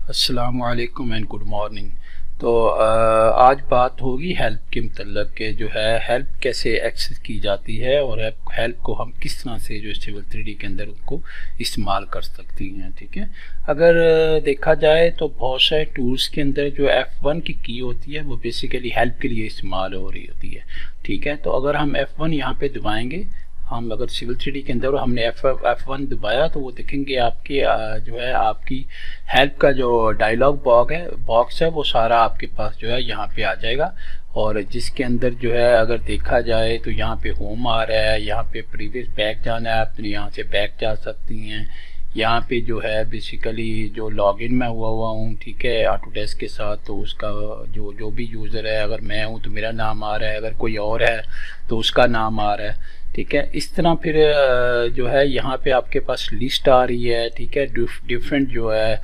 अस्सलाम वालेकुम and good morning. तो आज बात होगी हेल्प के मतलब के जो है हेल्प कैसे एक्सेस की जाती है और हेल्प को हम किस तरह से जो सिविल 3D के अंदर उनको इस्तेमाल कर सकती हैं। ठीक है, अगर देखा जाए तो बहुत सारे टूल्स के अंदर जो F1 की होती है वो बेसिकली हेल्प के लिए इस्तेमाल हो रही होती है। ठीक है, तो अगर हम F1 यहाँ पे दबाएंगे, हम अगर सिविल 3D के अंदर हमने F1 दबाया तो वो देखेंगे आपके जो है आपकी हेल्प का जो डायलॉग बॉक्स है वो सारा आपके पास जो है यहाँ पे आ जाएगा। और जिसके अंदर जो है अगर देखा जाए तो यहाँ पे होम आ रहा है, यहाँ पे प्रीवियस बैक जाना है, आप यहाँ से बैक जा सकती हैं। यहाँ पे जो है बेसिकली जो लॉगिन मैं हुआ हूँ, ठीक है, ऑटोडेस्क के साथ, तो उसका जो भी यूज़र है, अगर मैं हूँ तो मेरा नाम आ रहा है, अगर कोई और है तो उसका नाम आ रहा है। ठीक है, इस तरह फिर जो है यहाँ पे आपके पास लिस्ट आ रही है। ठीक है, डिफरेंट जो है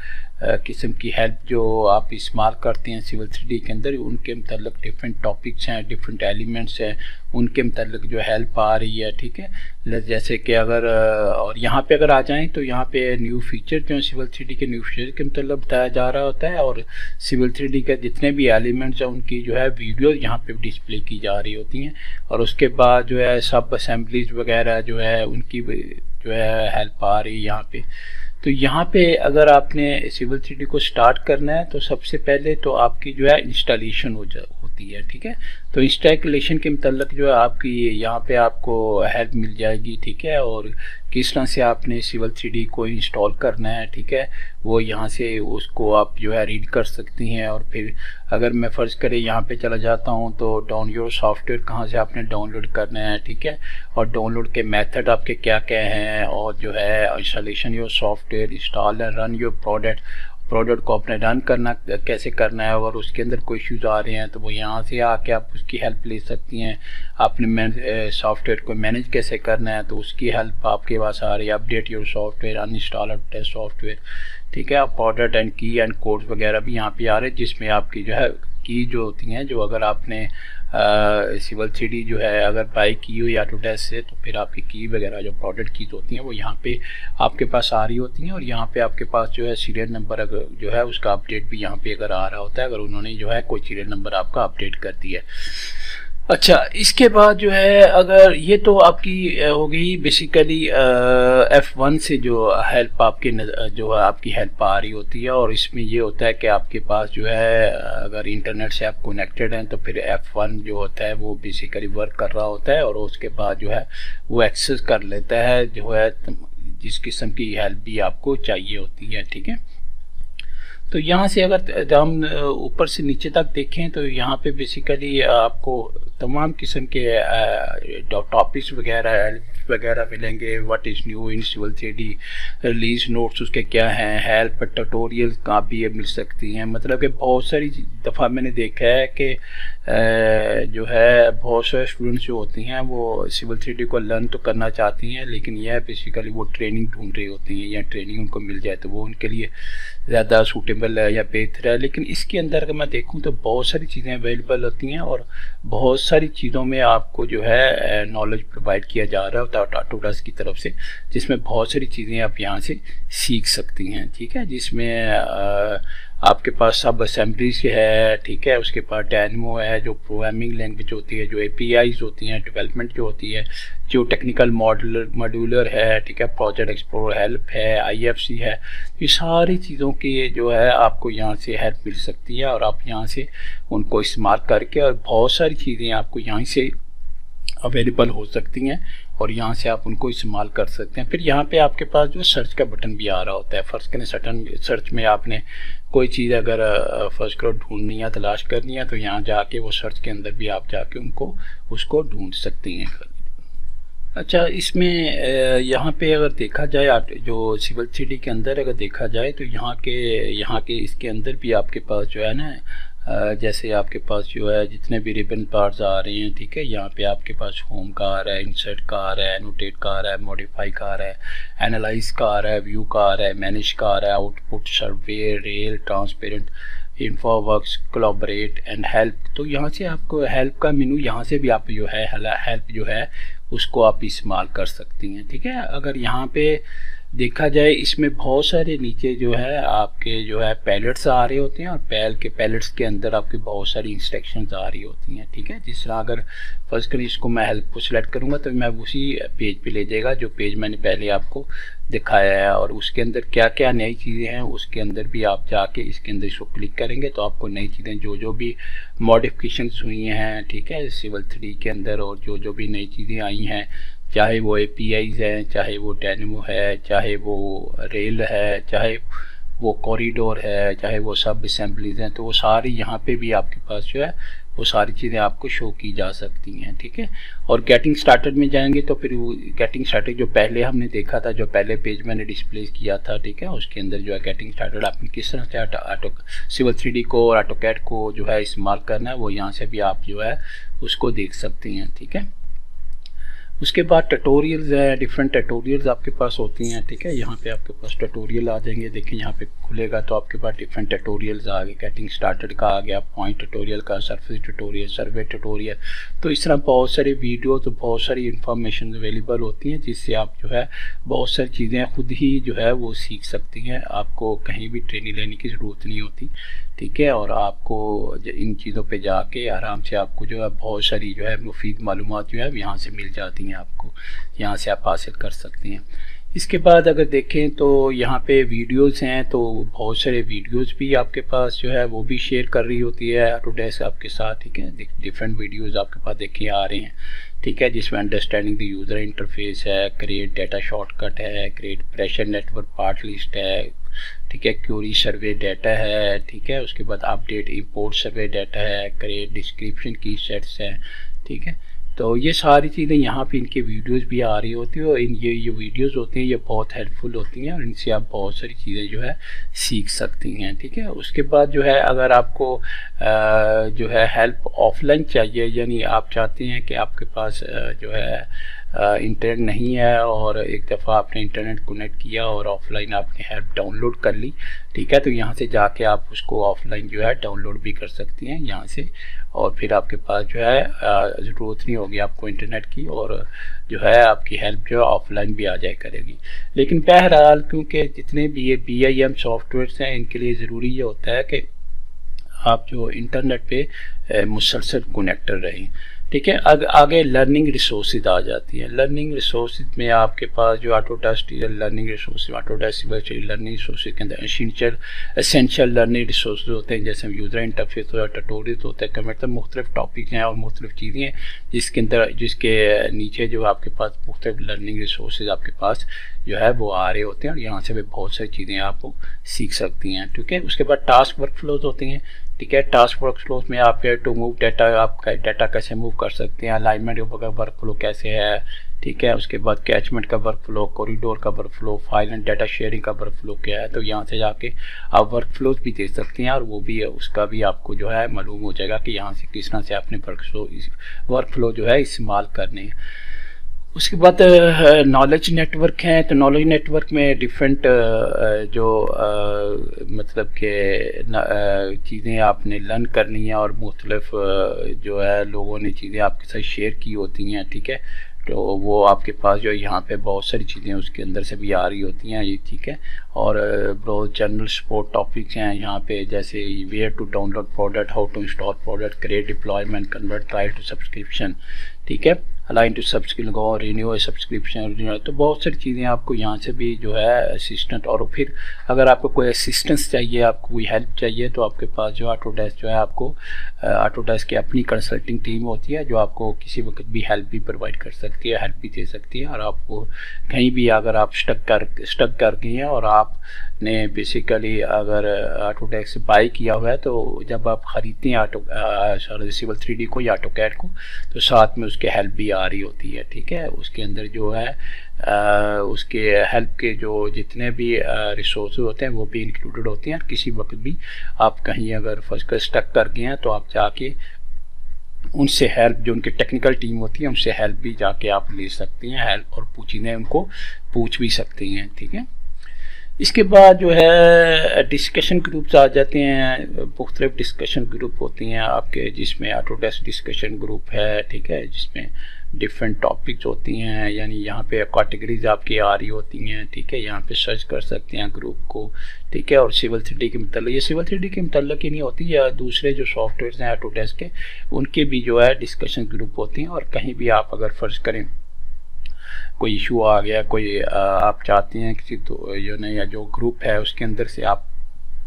किस्म की हेल्प जो आप इस्तेमाल करते हैं सिविल 3D के अंदर, उनके मतलब डिफरेंट टॉपिक्स हैं, डिफरेंट एलिमेंट्स हैं, उनके मतलब जो हेल्प आ रही है। ठीक है, जैसे कि अगर और यहाँ पे अगर आ जाएं तो यहाँ पे न्यू फीचर जो है सिविल 3D के न्यू फीचर के मतलब बताया जा रहा होता है, और सिविल 3D के जितने भी एलिमेंट्स हैं उनकी जो है वीडियो यहाँ पे डिस्प्ले की जा रही होती हैं। और उसके बाद जो है सब असेंबलीज वगैरह जो है उनकी जो है हेल्प आ रही है यहाँ पे। तो यहाँ पे अगर आपने सिविल 3D को स्टार्ट करना है तो सबसे पहले तो आपकी जो है इंस्टॉलेशन होती है। ठीक है, तो इंस्टॉलेशन के मतलब जो है आपकी यहाँ पे आपको हेल्प मिल जाएगी। ठीक है, और किस तरह से आपने सिविल 3D को इंस्टॉल करना है, ठीक है, वो यहाँ से उसको आप जो है रीड कर सकती हैं। और फिर अगर मैं फ़र्ज़ करें यहाँ पे चला जाता हूँ तो डाउनलोड सॉफ्टवेयर कहाँ से आपने डाउनलोड करना है, ठीक है, और डाउनलोड के मेथड आपके क्या क्या हैं, और जो है installation your software, install and run your product को अपने रन करना कैसे करना है, और उसके अंदर कोई इश्यूज आ रहे हैं तो वो यहाँ से आके आप उसकी हेल्प ले सकती हैं। आपने सॉफ्टवेयर को मैनेज कैसे करना है तो उसकी हेल्प आपके पास आ रही है। अपडेट योर सॉफ्टवेयर, अनइंस्टॉल और टेस्ट सॉफ्टवेयर। ठीक है, प्रोडक्ट एंड की एंड कोड्स वगैरह भी यहाँ पे आ रहे हैं, जिसमें आपकी जो है की जो होती हैं, जो अगर आपने सिविल 3D जो है अगर बाई की हो या ऑटोडेस्क से, तो फिर आपकी की वगैरह जो प्रोडक्ट कीज होती हैं वो यहाँ पे आपके पास आ रही होती हैं। और यहाँ पे आपके पास जो है सीरियल नंबर अगर जो है उसका अपडेट भी यहाँ पे अगर आ रहा होता है, अगर उन्होंने जो है कोई सीरियल नंबर आपका अपडेट कर दिया है। अच्छा, इसके बाद जो है अगर ये तो आपकी हो गई बेसिकली F1 से जो हेल्प आपके जो है आपकी हेल्प आ रही होती है। और इसमें ये होता है कि आपके पास जो है अगर इंटरनेट से आप कनेक्टेड हैं तो फिर F1 जो होता है वो बेसिकली वर्क कर रहा होता है, और उसके बाद जो है वो एक्सेस कर लेता है जो है जिस किस्म की हेल्प भी आपको चाहिए होती है। ठीक है, तो यहाँ से अगर हम ऊपर से नीचे तक देखें तो यहाँ पे बेसिकली आपको तमाम किस्म के टॉपिक्स वगैरह मिलेंगे। What is new in civil 3D, release notes उसके क्या हैं, हेल्प ट्यूटोरियल का भी मिल सकती हैं। मतलब कि बहुत सारी दफ़ा मैंने देखा है कि जो है बहुत सारे स्टूडेंट्स जो होती हैं वो सिविल 3D को लर्न तो करना चाहती हैं, लेकिन यह बेसिकली वो ट्रेनिंग ढूंढ रही होती हैं, या ट्रेनिंग उनको मिल जाए तो वो उनके लिए ज़्यादा सूटेबल है या बेहतर है। लेकिन इसके अंदर अगर मैं देखूं तो बहुत सारी चीज़ें अवेलेबल होती हैं, और बहुत सारी चीज़ों में आपको जो है नॉलेज प्रोवाइड किया जा रहा होता है ऑटोडेस्क की तरफ से, जिसमें बहुत सारी चीज़ें आप यहाँ से सीख सकती हैं। ठीक है, जिसमें आपके पास सब असेंबलीज है, ठीक है, उसके पास डायनमो है जो प्रोग्रामिंग लैंग्वेज होती है, जो APIs होती हैं, डेवलपमेंट जो होती है, जो टेक्निकल मॉड्यूलर है, ठीक है, प्रोजेक्ट एक्सप्लोर हेल्प है, IFC है। ये सारी चीज़ों की जो है आपको यहाँ से हेल्प मिल सकती है, और आप यहाँ से उनको इस्तेमाल करके, और बहुत सारी चीज़ें आपको यहाँ से अवेलेबल हो सकती हैं, और यहाँ से आप उनको इस्तेमाल कर सकते हैं। फिर यहाँ पे आपके पास जो सर्च का बटन भी आ रहा होता है। फर्स्ट करें सर्च में आपने कोई चीज़ अगर फर्स्ट करो ढूंढनी है, तलाश करनी है, तो यहाँ जाके वो सर्च के अंदर भी आप जाके उसको ढूंढ सकती हैं। अच्छा, इसमें यहाँ पे अगर देखा जाए जो सिविल 3D के अंदर अगर देखा जाए तो यहाँ के इसके अंदर भी आपके पास जो है ना जैसे आपके पास जो है जितने भी रिबन पार्ट्स आ रहे हैं, ठीक है, यहाँ पे आपके पास होम का आ रहा है, इंसर्ट का आ रहा है, एनोटेट का आ रहा है, मॉडिफाई का आ रहा है, एनालाइज का आ रहा है, व्यू का आ रहा है, मैनेज का आ रहा है, output, survey, rail, transparent, infoworks, collaborate and help. तो यहाँ से आपको हेल्प का मेनू यहाँ से भी आप जो है हेल्प जो है उसको आप इस्तेमाल कर सकती हैं। ठीक है, अगर यहाँ पे देखा जाए इसमें बहुत सारे नीचे जो है आपके जो है पैलेट्स आ रहे होते हैं, और पैलेट्स के अंदर आपकी बहुत सारी इंस्ट्रक्शंस आ रही होती हैं। ठीक है, जिस तरह अगर फर्स्ट करें इसको मैं हेल्प को सिलेक्ट करूँगा तो मैं उसी पेज पे ले जाएगा जो पेज मैंने पहले आपको दिखाया है, और उसके अंदर क्या क्या नई चीज़ें हैं उसके अंदर भी आप जाके इसके अंदर इसको क्लिक करेंगे तो आपको नई चीज़ें जो भी मॉडिफिकेशंस हुई हैं, ठीक है, सिविल 3 के अंदर, और जो भी नई चीज़ें आई हैं, चाहे वो APIs हैं, चाहे वो डायनेमो है, चाहे वो रेल है, चाहे वो कॉरिडोर है, चाहे वो सब असेंबलीज हैं, तो वो सारी यहाँ पे भी आपके पास जो है वो सारी चीज़ें आपको शो की जा सकती हैं। ठीक है, और गेटिंग स्टार्टेड में जाएंगे तो फिर वो गेटिंग स्टार्टेड जो पहले हमने देखा था, जो पहले पेज मैंने डिस्प्ले किया था, ठीक है, उसके अंदर जो है गेटिंग स्टार्टेड आपने किस तरह से सिविल 3D को और ऑटोकैड को जो है इस्तेमाल करना है, वो यहाँ से भी आप जो है उसको देख सकती हैं। ठीक है, उसके बाद ट्यूटोरियल्स है, डिफरेंट ट्यूटोरियल्स आपके पास होती हैं। ठीक है, यहाँ पे आपके पास ट्यूटोरियल आ जाएंगे, देखिए यहाँ पे खुलेगा तो आपके पास डिफरेंट ट्यूटोरियल्स आ गए, गेटिंग स्टार्टेड का आ गया, पॉइंट ट्यूटोरियल का, सरफेस ट्यूटोरियल, सर्वे ट्यूटोरियल, तो इस तरह बहुत सारे वीडियो, तो बहुत सारी इंफॉर्मेशन अवेलेबल होती हैं जिससे आप जो है बहुत सारी चीज़ें खुद ही जो है वो सीख सकती हैं, आपको कहीं भी ट्रेनिंग लेने की ज़रूरत नहीं होती। ठीक है, और आपको इन चीज़ों पे जाके आराम से आपको जो है बहुत सारी जो है मुफीद मालूमात जो है यहाँ से मिल जाती हैं, आपको यहाँ से आप हासिल कर सकते हैं। इसके बाद अगर देखें तो यहाँ पे वीडियोस हैं, तो बहुत सारे वीडियोस भी आपके पास जो है वो भी शेयर कर रही होती है ऑटोडेस्क आपके साथ। ठीक है, डिफरेंट वीडियोस आपके पास देखिए आ रहे हैं। ठीक है, जिसमें अंडरस्टैंडिंग द यूज़र इंटरफेस है, क्रिएट डेटा शॉर्टकट है, create pressure network part list है, ठीक है, क्यूरी सर्वे डाटा है, ठीक है, उसके बाद अपडेट इंपोर्ट सर्वे डाटा है, क्रिएट डिस्क्रिप्शन की सेट्स है। ठीक है, तो ये सारी चीज़ें यहाँ पे इनके वीडियोस भी आ रही होती है, और ये वीडियोस होते हैं ये बहुत हेल्पफुल होती हैं, और इनसे आप बहुत सारी चीज़ें जो है सीख सकती हैं। ठीक है, उसके बाद जो है अगर आपको जो है हेल्प ऑफलाइन चाहिए, यानी आप चाहते हैं कि आपके पास जो है इंटरनेट नहीं है, और एक दफ़ा आपने इंटरनेट कनेक्ट किया और ऑफलाइन आपने हेल्प डाउनलोड कर ली, ठीक है, तो यहाँ से जाके आप उसको ऑफलाइन जो है डाउनलोड भी कर सकती हैं यहाँ से, और फिर आपके पास जो है ज़रूरत नहीं होगी आपको इंटरनेट की, और जो है आपकी हेल्प जो है ऑफलाइन भी आ जाए करेगी। लेकिन बहरहाल क्योंकि जितने भी ये BIM सॉफ्टवेयर्स हैं इनके लिए ज़रूरी ये होता है कि आप जो इंटरनेट पे मुसलसल कनेक्टर रहें। ठीक है, आगे लर्निंग रिसोर्सेज आ जाती है। लर्निंग रिसोर्सेज में आपके पास जो Autodesk learning resources, Autodesk learning resources के अंदर एसेंशियल लर्निंग रिसोर्सेज होते हैं, जैसे यूज़र इंटरफेस हो, ट्यूटोरियल होते हैं, मतलब मुख्तलिफ टॉपिक हैं और मुख्तलिफ चीज़ें हैं जिसके नीचे जो आपके पास मुख्तलिफ लर्निंग रिसोर्सेज आपके पास जो है वो आ रहे होते हैं, और यहाँ से भी बहुत सारी चीज़ें आप सीख सकती हैं। ठीक है, उसके बाद टास्क वर्क फ्लोज होते हैं। ठीक है, टास्क वर्क फ्लोज में आप टू मूव डाटा, आप डाटा कैसे मूव कर सकते हैं, अलाइनमेंट का वर्क फ्लो कैसे है, ठीक है, उसके बाद कैचमेंट का वर्क फ्लो, कॉरिडोर का work flow, file and data sharing का वर्क फ्लो क्या है, तो यहाँ से जाके आप वर्क फ्लोज भी देख सकते हैं, और वो भी उसका भी आपको जो है मालूम हो जाएगा कि यहाँ से किस तरह से आपने वर्क फ्लो जो है इस्तेमाल करने हैं। उसके बाद नॉलेज नेटवर्क हैं, तो नॉलेज नेटवर्क में डिफरेंट जो मतलब के चीज़ें आपने लर्न करनी है, और मुख्तलिफ जो है लोगों ने चीज़ें आपके साथ शेयर की होती हैं। ठीक है, तो वो आपके पास जो यहाँ पे बहुत सारी चीज़ें उसके अंदर से भी आ रही होती हैं ये। ठीक है, और बहुत जनरल सपोर्ट टॉपिक्स हैं यहाँ पे, जैसे where to download product, how to install product, create deployment, convert trial to subscription, ठीक है, अलाइन टू सब्सक्रिप्शन और रिन्यू सब्सक्रिप्शन, तो बहुत सारी चीज़ें आपको यहाँ से भी जो है असिस्टेंट, और फिर अगर आपको कोई असिस्टेंस चाहिए, आपको कोई हेल्प चाहिए, तो आपके पास जो ऑटोडेस्क जो है आपको ऑटोडेस्क की अपनी कंसल्टिंग टीम होती है जो आपको किसी वक्त भी हेल्प भी प्रोवाइड कर सकती है, हेल्प भी दे सकती है, और आपको कहीं भी अगर आप स्टक कर गए हैं और आपने बेसिकली अगर ऑटोडेस्क बाई किया हुआ है, तो जब आप ख़रीदते हैं सिविल 3D को या ऑटोकैड को, तो साथ में उसके हेल्प भी आ रही होती है। ठीक है, उसके अंदर जो है उसके हेल्प के जो जितने भी रिसोर्स होते हैं वो भी इंक्लूडेड होते हैं। किसी वक्त भी आप कहीं अगर फंस कर स्टक कर गए हैं तो आप जाके उनसे हेल्प, जो उनकी टेक्निकल टीम होती है उनसे हेल्प भी जाके आप ले सकती हैं, हेल्प और चीज़ें उनको पूछ भी सकती हैं। ठीक है, इसके बाद जो है डिस्कशन ग्रुप्स आ जाते हैं, मुख्तलिफ डिस्कशन ग्रुप होती हैं आपके, जिसमें ऑटोडेस्क डिस्कशन ग्रुप है, ठीक है, जिसमें डिफरेंट टॉपिक्स होती हैं, यानी यहाँ पे कैटेगरीज आपकी आ रही होती हैं, ठीक है, यहाँ पे सर्च कर सकते हैं ग्रुप को, ठीक है। और सिविल 3D के मतलब, ये सिविल 3D के मतलब की नहीं होती, या दूसरे जो सॉफ्टवेयर हैं ऑटोडेस्क के, उनके भी जो है डिस्कशन ग्रुप होती हैं। और कहीं भी आप अगर फर्ज करें कोई इशू आ गया, कोई आप चाहते हैं किसी तो या जो ग्रुप है उसके अंदर से आप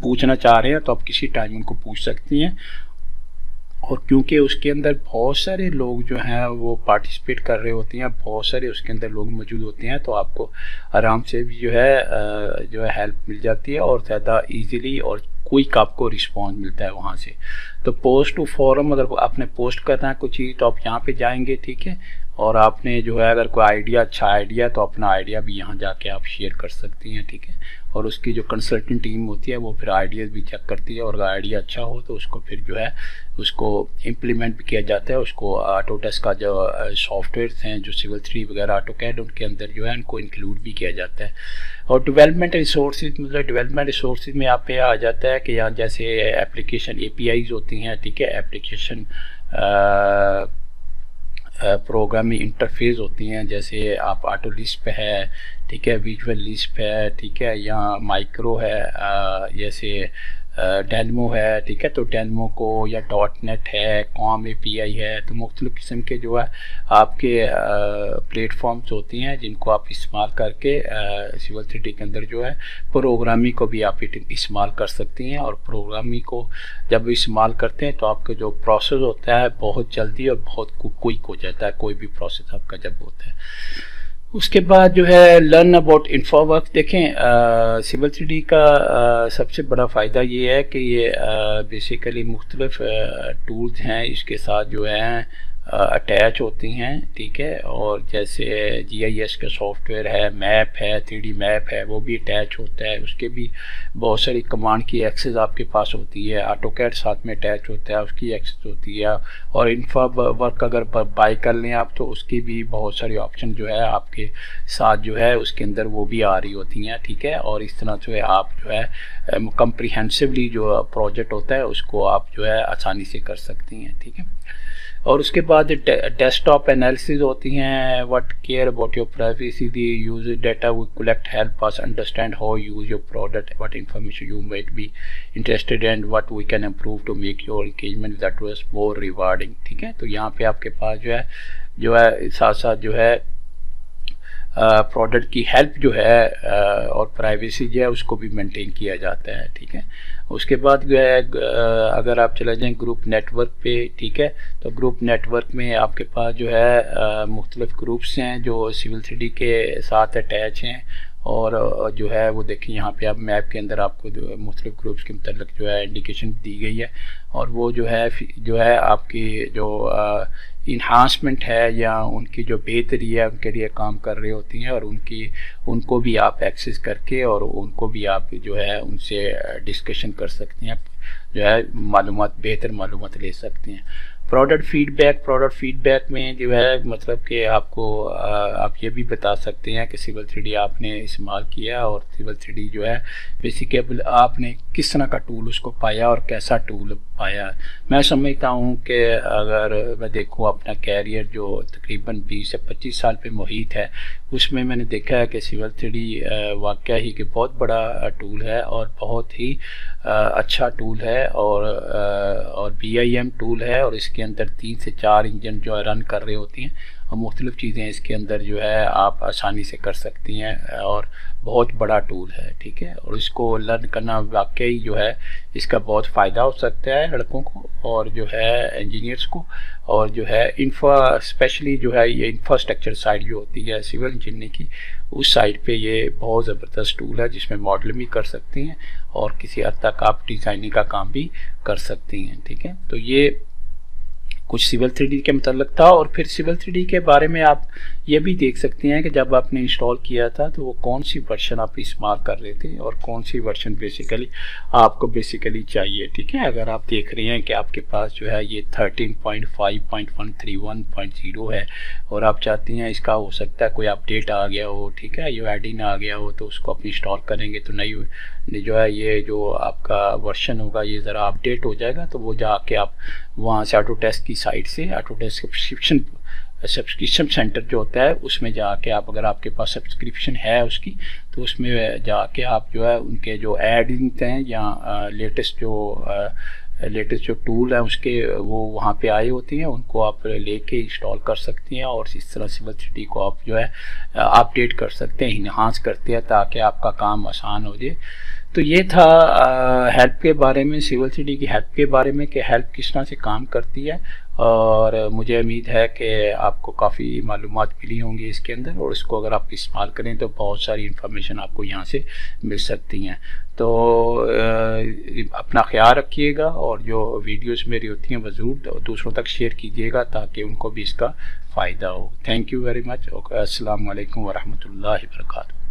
पूछना चाह रहे हैं, तो आप किसी टाइम उनको पूछ सकती हैं। और क्योंकि उसके अंदर बहुत सारे लोग जो हैं वो पार्टिसिपेट कर रहे होते हैं, बहुत सारे उसके अंदर लोग मौजूद होते हैं, तो आपको आराम से भी जो है हेल्प मिल जाती है, और ज़्यादा इजीली और क्विक आपको रिस्पॉन्स मिलता है वहाँ से। तो पोस्ट टू फॉरम, अगर आपने पोस्ट करना है कुछ चीज़ तो आप यहाँ पे जाएंगे, ठीक है। और आपने जो है अगर कोई आइडिया, अच्छा आइडिया, तो अपना आइडिया भी यहाँ जाके आप शेयर कर सकती हैं, ठीक है। और उसकी जो कंसल्टेंट टीम होती है वो फिर आइडियाज़ भी चेक करती है, और अगर आइडिया अच्छा हो तो उसको फिर जो है उसको इम्प्लीमेंट भी किया जाता है। उसको ऑटोडेस्क का जो सॉफ्टवेयर हैं, जो सिविल 3 वगैरह, ऑटोकैड, उनके अंदर जो है उनको इंक्लूड भी किया जाता है। और डेवलपमेंट रिसोर्सेज, मतलब डेवलपमेंट रिसोर्सेज में आप पे आ जाता है कि यहाँ जैसे एप्लीकेशन APIs होती हैं, ठीक है, एप्लीकेशन प्रोग्रामिंग इंटरफेस होती हैं, जैसे आप ऑटो लिस्प है, ठीक है, विजुअल लिस्प है, ठीक है, या माइक्रो है, जैसे डेनमो है, ठीक है। तो डेनमो को, या .NET है, कॉम API है, तो मुख्तलिफ किस्म के जो है आपके प्लेटफॉर्म्स होती हैं जिनको आप इस्तेमाल करके सिविल 3D के अंदर जो है प्रोग्रामिंग को भी आप इस्तेमाल कर सकती हैं। और प्रोग्रामिंग को जब इस्तेमाल करते हैं तो आपका जो प्रोसेस होता है बहुत जल्दी और बहुत क्विक हो जाता है, कोई भी प्रोसेस आपका जब होता है। उसके बाद जो है लर्न अबाउट इन्फोवर्क्स। देखें सिविल 3D का सबसे बड़ा फ़ायदा ये है कि ये बेसिकली मुख्तलिफ टूल्स हैं इसके साथ जो हैं अटैच होती हैं, ठीक है। और जैसे GIS का सॉफ्टवेयर है, मैप है, 3D मैप है, वो भी अटैच होता है। उसके भी बहुत सारी कमांड की एक्सेस आपके पास होती है। ऑटोकैड साथ में अटैच होता है, उसकी एक्सेस होती है। और इन्फोवर्क अगर बाय कर लें आप तो उसकी भी बहुत सारी ऑप्शन जो है आपके साथ जो है उसके अंदर वो भी आ रही होती हैं, ठीक है। और इस तरह से आप जो है कम्प्रीहेंसिवली जो प्रोजेक्ट होता है उसको आप जो है आसानी से कर सकती हैं, ठीक है। और उसके बाद डेस्कटॉप एनालिसिस होती हैं। What care about your privacy, the user data we collect help us understand how use your product, what information you might be interested and what we can improve to make your engagement that was more rewarding, ठीक है। तो यहाँ पे आपके पास जो है साथ साथ जो है प्रोडक्ट की हेल्प जो है और प्राइवेसी जो है उसको भी मेंटेन किया जाता है, ठीक है। उसके बाद जो है अगर आप चले जाएं ग्रुप नेटवर्क पे, ठीक है, तो ग्रुप नेटवर्क में आपके पास जो है मुख्तलिफ ग्रुप्स हैं जो सिविल 3D के साथ अटैच हैं। और जो है वो देखिए यहाँ पे आप मैप के अंदर आपको मुख्तलिफ ग्रुप्स के मतलब जो है इंडिकेशन दी गई है। और वो जो है आपकी जो इन्हांसमेंट है या उनकी जो बेहतरी है उनके लिए काम कर रही होती हैं। और उनको भी आप एक्सेस करके और उनको भी आप जो है उनसे डिस्कशन कर सकती हैं, जो है बेहतर मालूमात ले सकती हैं। प्रोडक्ट फीडबैक में जो है मतलब कि आपको आप ये भी बता सकते हैं कि सिविल 3D आपने इस्तेमाल किया और सिविल 3D जो है बेसिकली आपने किस तरह का टूल उसको पाया और कैसा टूल पाया। मैं समझता हूँ कि अगर मैं देखूँ अपना कैरियर जो तकरीबन 20 से 25 साल पे मुहित है, उसमें मैंने देखा है कि सिविल 3D वाकया ही कि बहुत बड़ा टूल है और बहुत ही अच्छा टूल है। और BIM टूल है और इसके अंदर 3 से 4 इंजन जो है रन कर रही होती हैं और मुख्तलिफ चीज़ें इसके अंदर जो है आप आसानी से कर सकती हैं। और बहुत बड़ा टूल है, ठीक है। और इसको लर्न करना वाकई जो है इसका बहुत फ़ायदा हो सकता है लड़कों को और जो है इंजीनियर्स को। और जो है स्पेशली जो है ये इंफ्रास्ट्रक्चर साइड जो होती है सिविल इंजीनियरिंग की, उस साइड पे ये बहुत ज़बरदस्त टूल है जिसमें मॉडलिंग भी कर सकती हैं और किसी हद तक आप डिज़ाइनिंग का काम भी कर सकती हैं, ठीक है। तो कुछ सिविल 3D के मतलब था। और फिर सिविल 3D के बारे में आप ये भी देख सकते हैं कि जब आपने इंस्टॉल किया था तो वो कौन सी वर्जन आप इस्तेमाल कर रहे थे और कौन सी वर्जन बेसिकली आपको चाहिए। ठीक है, अगर आप देख रहे हैं कि आपके पास जो है ये 13.5.131.0 है और आप चाहती हैं इसका हो सकता है कोई अपडेट आ गया हो, ठीक है, ये एडिन आ गया हो, तो उसको आप इंस्टॉल करेंगे तो नई जो है ये जो आपका वर्जन होगा ये ज़रा अपडेट हो जाएगा। तो वो जाके आप वहाँ से ऑटोडेस्क की साइट से ऑटोडेस्क सब्सक्रिप्शन सेंटर जो होता है उसमें जाके आप, अगर आपके पास सब्सक्रिप्शन है उसकी, तो उसमें जाके आप जो है उनके जो एडिंग हैं या लेटेस्ट जो टूल है उसके वो वहाँ पे आए होती हैं, उनको आप लेके इंस्टॉल कर सकती हैं और इस तरह सिविल 3D को आप जो है अपडेट कर सकते हैं, इन्हांस करते हैं ताकि आपका काम आसान हो जाए। तो ये था हेल्प के बारे में, सिविल 3D की हेल्प के बारे में कि हेल्प किस तरह से काम करती है। और मुझे उम्मीद है कि आपको काफ़ी मालूमात मिली होंगी इसके अंदर, और इसको अगर आप इस्तेमाल करें तो बहुत सारी इन्फॉर्मेशन आपको यहाँ से मिल सकती हैं। तो अपना ख्याल रखिएगा और जो वीडियोस मेरी होती हैं वो ज़रूर दूसरों तक शेयर कीजिएगा ताकि उनको भी इसका फ़ायदा हो। Thank you very much. अस्सलाम वालेकुम वरहमतुल्लाहि वबरकातुहू।